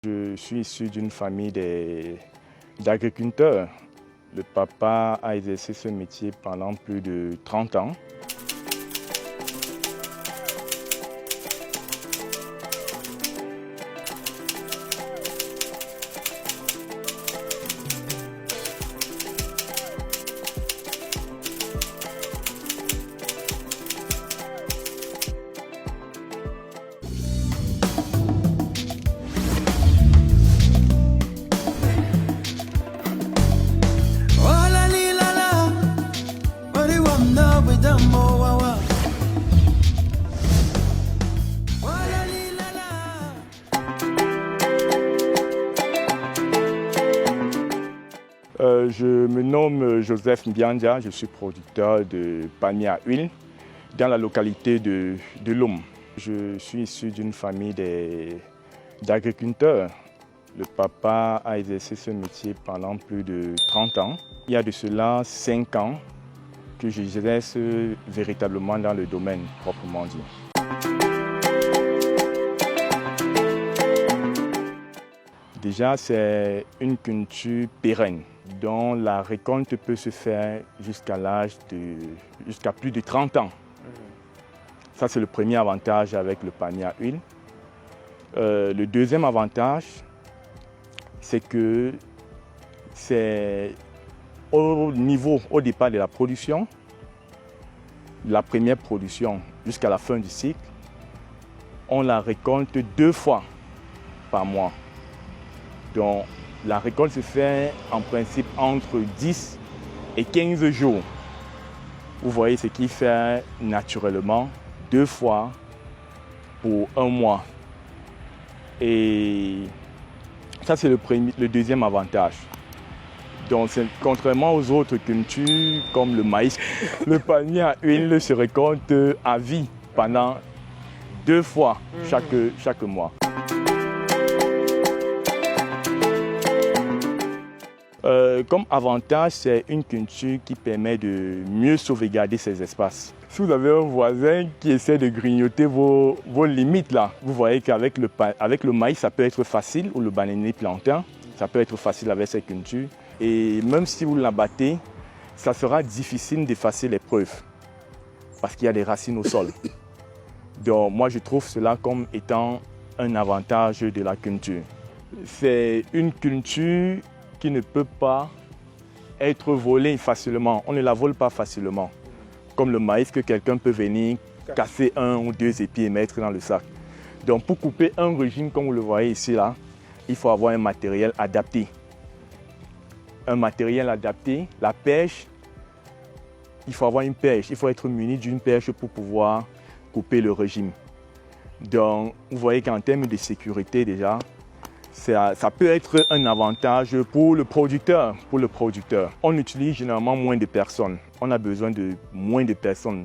Je suis issu d'une famille d'agriculteurs. Le papa a exercé ce métier pendant plus de 30 ans. Je me nomme Joseph Mbiandia, je suis producteur de panier à huile dans la localité de Lom. Je suis issu d'une famille d'agriculteurs. Le papa a exercé ce métier pendant plus de 30 ans. Il y a de cela 5 ans que j'exerce véritablement dans le domaine proprement dit. Déjà, c'est une culture pérenne dont la récolte peut se faire jusqu'à plus de 30 ans. Ça, c'est le premier avantage avec le panier à huile. Le deuxième avantage, c'est que c'est au départ de la production, la première production jusqu'à la fin du cycle, on la récolte 2 fois par mois. Donc, la récolte se fait en principe entre 10 et 15 jours. Vous voyez ce qui fait naturellement 2 fois pour 1 mois. Et ça, c'est le deuxième avantage. Donc, contrairement aux autres cultures comme le maïs, le panier à huile se récolte à vie pendant 2 fois chaque mois. Comme avantage, c'est une culture qui permet de mieux sauvegarder ces espaces. Si vous avez un voisin qui essaie de grignoter vos limites, là, vous voyez qu'avec le maïs, ça peut être facile, ou le bananier plantain, ça peut être facile avec ces cultures. Et même si vous l'abattez, ça sera difficile d'effacer les preuves, parce qu'il y a des racines au sol. Donc moi, je trouve cela comme étant un avantage de la culture. C'est une culture qui ne peut pas être volée facilement. On ne la vole pas facilement. Comme le maïs que quelqu'un peut venir casser 1 ou 2 épis et mettre dans le sac. Donc pour couper un régime comme vous le voyez ici, là, il faut avoir un matériel adapté. Un matériel adapté, la perche, il faut avoir une perche. Il faut être muni d'une perche pour pouvoir couper le régime. Donc vous voyez qu'en termes de sécurité déjà, ça peut être un avantage pour le producteur. On utilise généralement moins de personnes. On a besoin de moins de personnes.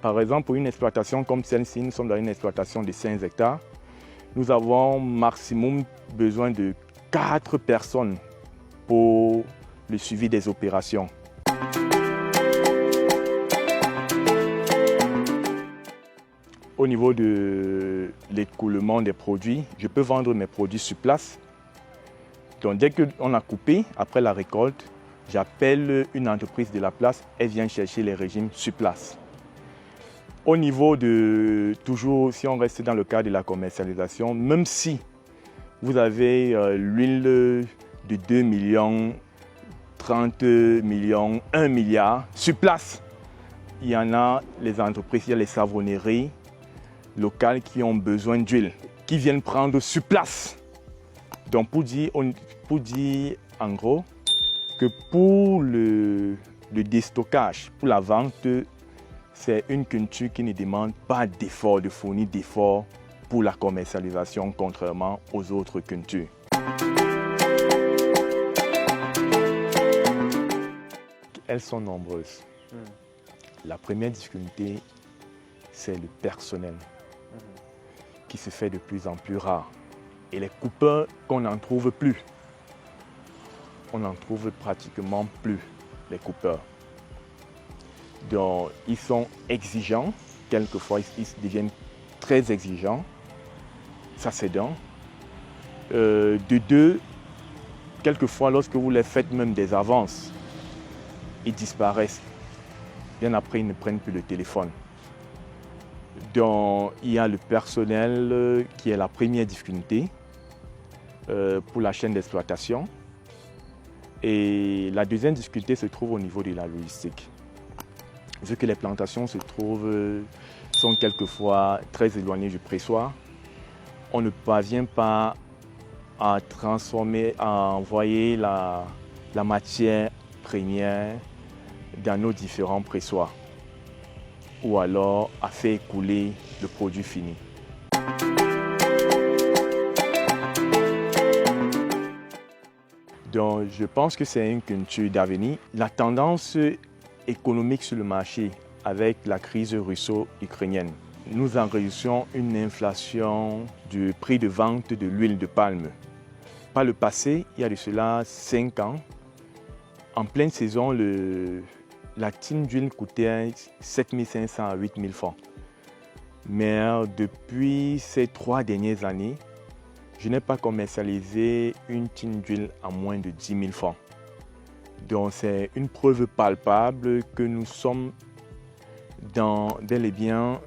Par exemple, pour une exploitation comme celle-ci, nous sommes dans une exploitation de 5 hectares. Nous avons maximum besoin de 4 personnes pour le suivi des opérations. Au niveau de l'écoulement des produits, je peux vendre mes produits sur place. Donc dès qu'on a coupé, après la récolte, j'appelle une entreprise de la place, elle vient chercher les régimes sur place. Au niveau de, toujours si on reste dans le cadre de la commercialisation, même si vous avez l'huile de 2 millions, 30 millions, 1 milliard sur place, il y en a les entreprises, il y a les savonneries locales qui ont besoin d'huile, qui viennent prendre sur place. Donc pour dire en gros que pour le déstockage, pour la vente, c'est une culture qui ne demande pas d'effort, de fournir d'efforts pour la commercialisation, contrairement aux autres cultures. Elles sont nombreuses. La première difficulté, c'est le personnel qui se fait de plus en plus rare. Et les coupeurs qu'on n'en trouve plus. On n'en trouve pratiquement plus, les coupeurs. Donc, ils sont exigeants. Quelquefois, ils deviennent très exigeants. Ça, c'est d'un. De deux, quelquefois, lorsque vous les faites même des avances, ils disparaissent. Bien après, ils ne prennent plus le téléphone. Donc, il y a le personnel qui est la première difficulté pour la chaîne d'exploitation. Et la deuxième difficulté se trouve au niveau de la logistique. Vu que les plantations sont quelquefois très éloignées du pressoir, on ne parvient pas à transformer, à envoyer la matière première dans nos différents pressoirs ou alors à faire écouler le produit fini. Donc, je pense que c'est une culture d'avenir. La tendance économique sur le marché avec la crise russo-ukrainienne, nous enregistrons une inflation du prix de vente de l'huile de palme. Par le passé, il y a de cela 5 ans, en pleine saison, la tine d'huile coûtait 7 500 à 8 000 francs. Mais depuis ces 3 dernières années, je n'ai pas commercialisé une tine d'huile à moins de 10 000 francs. Donc c'est une preuve palpable que nous sommes bel et bien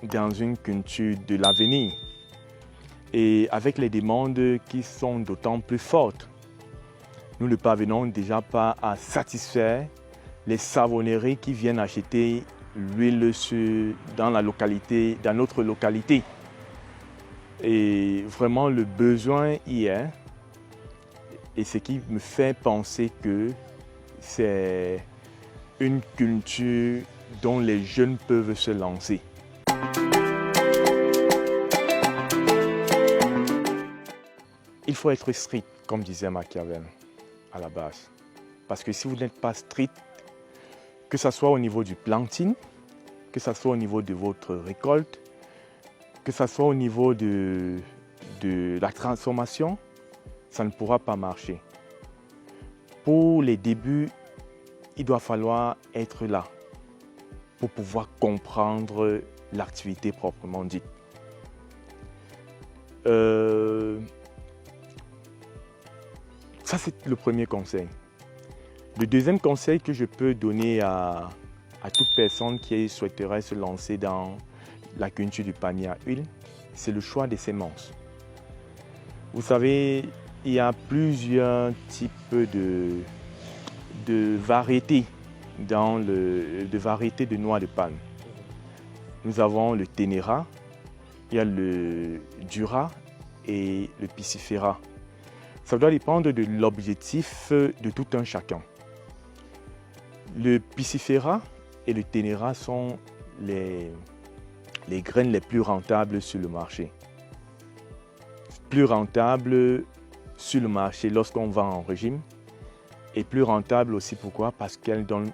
dans une culture de l'avenir. Et avec les demandes qui sont d'autant plus fortes, nous ne parvenons déjà pas à satisfaire les savonneries qui viennent acheter l'huile dans notre localité. Et vraiment, le besoin y est. Et ce qui me fait penser que c'est une culture dont les jeunes peuvent se lancer. Il faut être strict, comme disait Machiavel à la base. Parce que si vous n'êtes pas strict, que ce soit au niveau du planting, que ce soit au niveau de votre récolte, que ce soit au niveau de la transformation, ça ne pourra pas marcher. Pour les débuts, il doit falloir être là pour pouvoir comprendre l'activité proprement dite. Ça, c'est le premier conseil. Le deuxième conseil que je peux donner à toute personne qui souhaiterait se lancer dans la culture du palmier à huile, c'est le choix des semences. Vous savez, il y a plusieurs types de variétés de variétés de noix de palme. Nous avons le Ténéra, il y a le Dura et le Piscifera. Ça doit dépendre de l'objectif de tout un chacun. Le Piscifera et le Ténéra sont les graines les plus rentables sur le marché. Plus rentables sur le marché lorsqu'on vend en régime et plus rentables aussi, pourquoi? Parce qu'elles donnent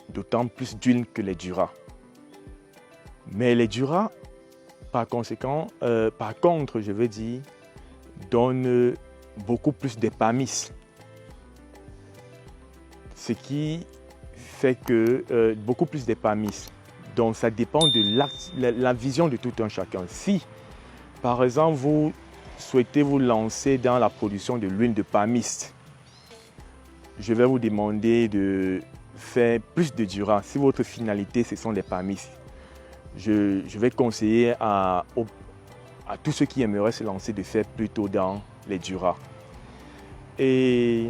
d'autant plus d'huile que les Dura. Mais les Dura, par contre, je veux dire, donnent beaucoup plus d'épamis. Ce qui fait que beaucoup plus d'épamis. Donc ça dépend de la vision de tout un chacun. Si, par exemple, vous souhaitez vous lancer dans la production de l'huile de palmiste, je vais vous demander de faire plus de Dura. Si votre finalité, ce sont les palmistes, je vais conseiller à tous ceux qui aimeraient se lancer de faire plutôt dans les Dura. Et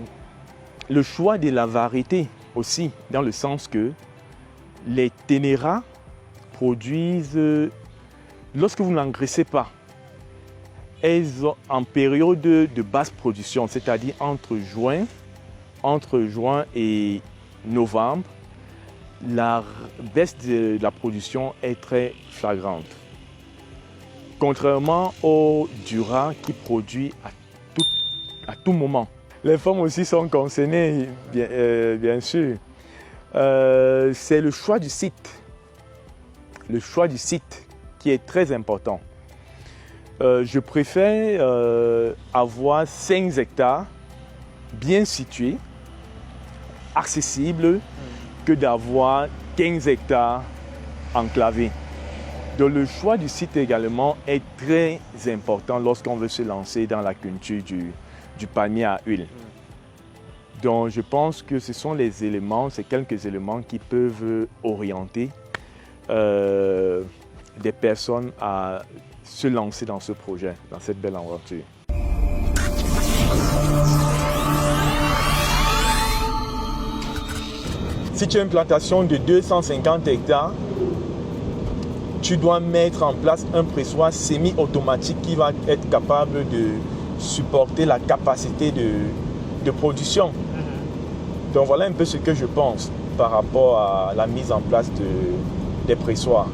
le choix de la variété aussi, dans le sens que les Ténéra produisent, lorsque vous n'engraissez pas, elles ont en période de basse production, c'est-à-dire entre juin et novembre, la baisse de la production est très flagrante. Contrairement au Dura qui produit à tout moment. Les femmes aussi sont concernées, bien sûr. C'est le choix du site. Le choix du site qui est très important. Je préfère avoir 5 hectares bien situés, accessibles, que d'avoir 15 hectares enclavés. Donc le choix du site également est très important lorsqu'on veut se lancer dans la culture du palmier à huile. Donc je pense que ce sont les éléments, ces quelques éléments qui peuvent orienter des personnes à se lancer dans ce projet, dans cette belle aventure. Si tu as une plantation de 250 hectares, tu dois mettre en place un pressoir semi-automatique qui va être capable de supporter la capacité de production. Donc voilà un peu ce que je pense par rapport à la mise en place des pressoirs.